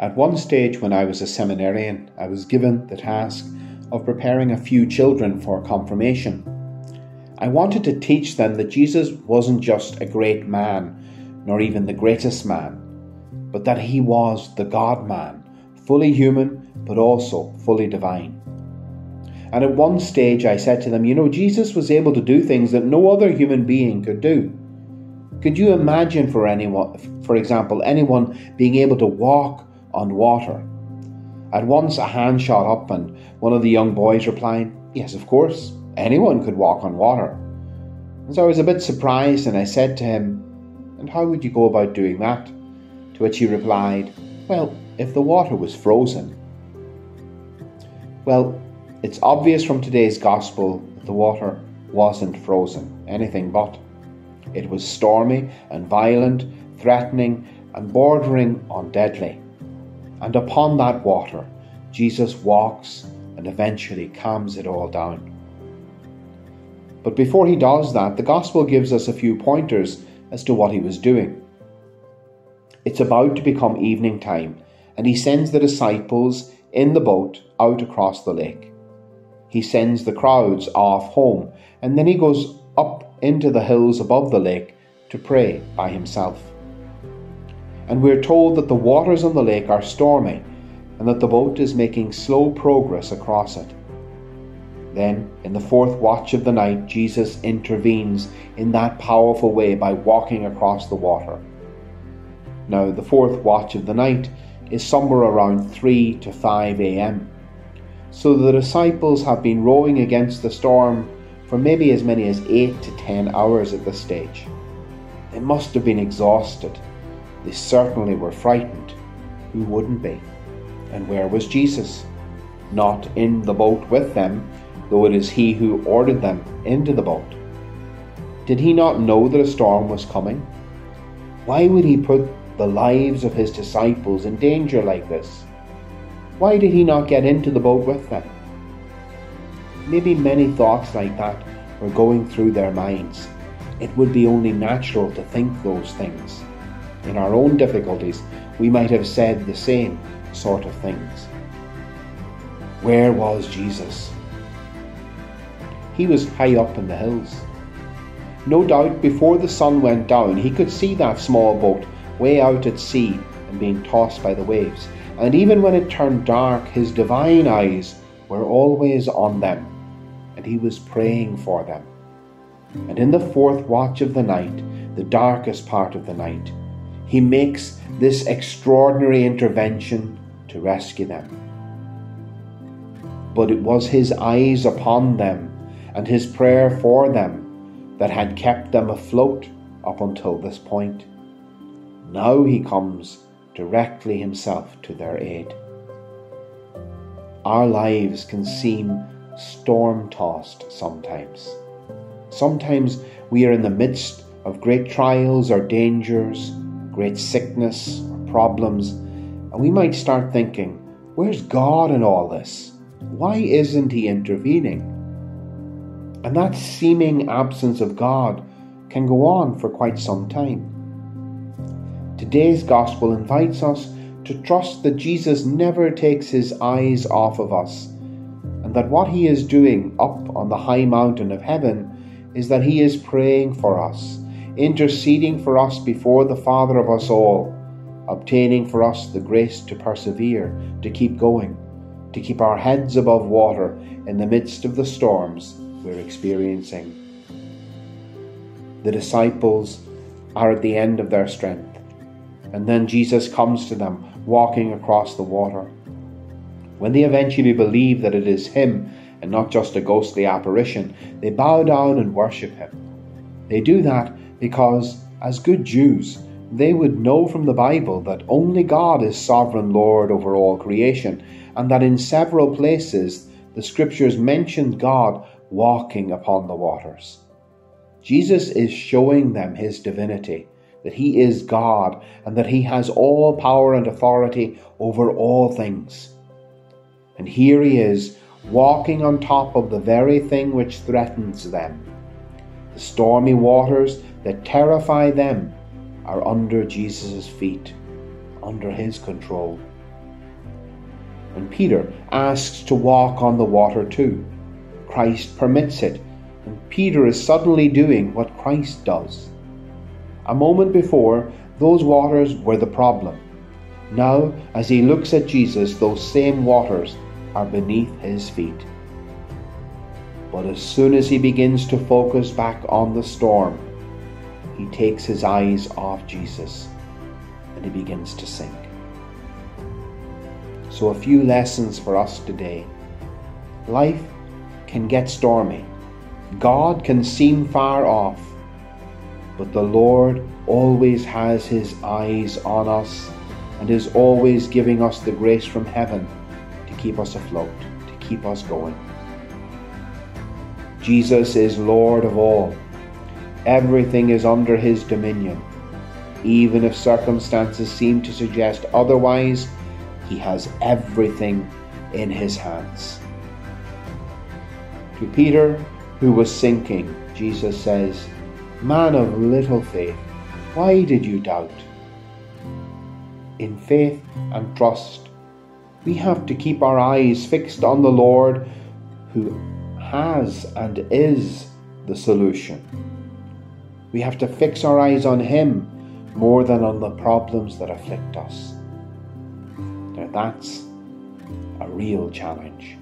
At one stage when I was a seminarian, I was given the task of preparing a few children for confirmation. I wanted to teach them that Jesus wasn't just a great man, nor even the greatest man, but that he was the God-man, fully human, but also fully divine. And at one stage I said to them, Jesus was able to do things that no other human being could do. Could you imagine for example, anyone being able to walk on water? At once a hand shot up and one of the young boys replied, "Yes, of course, anyone could walk on water." And so I was a bit surprised and I said to him, "And how would you go about doing that?" To which he replied, "Well, if the water was frozen." Well, it's obvious from today's gospel that the water wasn't frozen, anything but. It was stormy and violent, threatening and bordering on deadly. And upon that water, Jesus walks and eventually calms it all down. But before he does that, the gospel gives us a few pointers as to what he was doing. It's about to become evening time, and he sends the disciples in the boat out across the lake. He sends the crowds off home, and then he goes up into the hills above the lake to pray by himself. And we're told that the waters on the lake are stormy, and that the boat is making slow progress across it. Then, in the fourth watch of the night, Jesus intervenes in that powerful way by walking across the water. Now, the fourth watch of the night is somewhere around 3 to 5 a.m. So the disciples have been rowing against the storm for maybe as many as 8 to 10 hours at this stage. They must have been exhausted. They certainly were frightened. Who wouldn't be? And where was Jesus? Not in the boat with them, though it is he who ordered them into the boat. Did he not know that a storm was coming? Why would he put the lives of his disciples in danger like this? Why did he not get into the boat with them? Maybe many thoughts like that were going through their minds. It would be only natural to think those things. In our own difficulties, we might have said the same sort of things. Where was Jesus? He was high up in the hills. No doubt before the sun went down, he could see that small boat way out at sea and being tossed by the waves. And even when it turned dark, his divine eyes were always on them, and he was praying for them. And in the fourth watch of the night, the darkest part of the night, he makes this extraordinary intervention to rescue them. But it was his eyes upon them and his prayer for them that had kept them afloat up until this point. Now he comes directly himself to their aid. Our lives can seem storm-tossed sometimes. Sometimes we are in the midst of great trials or dangers, great sickness or problems, and we might start thinking, where's God in all this? Why isn't he intervening? And that seeming absence of God can go on for quite some time. Today's gospel invites us to trust that Jesus never takes his eyes off of us, and that what he is doing up on the high mountain of heaven is that he is praying for us, interceding for us before the Father of us all, obtaining for us the grace to persevere, to keep going, to keep our heads above water in the midst of the storms we're experiencing. The disciples are at the end of their strength, and then Jesus comes to them walking across the water. When they eventually believe that it is him and not just a ghostly apparition, they bow down and worship him. They do that because, as good Jews, they would know from the Bible that only God is sovereign Lord over all creation, and that in several places the scriptures mention God walking upon the waters. Jesus is showing them his divinity, that he is God and that he has all power and authority over all things. And here he is, walking on top of the very thing which threatens them. The stormy waters that terrify them are under Jesus' feet, under his control. and Peter asks to walk on the water too. Christ permits it, and Peter is suddenly doing what Christ does. A moment before, those waters were the problem. Now, as he looks at Jesus, those same waters are beneath his feet. But as soon as he begins to focus back on the storm, he takes his eyes off Jesus and he begins to sink. So a few lessons for us today. Life can get stormy. God can seem far off, but the Lord always has his eyes on us and is always giving us the grace from heaven to keep us afloat, to keep us going. Jesus is Lord of all. Everything is under his dominion. Even if circumstances seem to suggest otherwise, he has everything in his hands. To Peter, who was sinking, Jesus says, "Man of little faith, why did you doubt?" In faith and trust, we have to keep our eyes fixed on the Lord who has and is the solution. We have to fix our eyes on him more than on the problems that afflict us. Now that's a real challenge.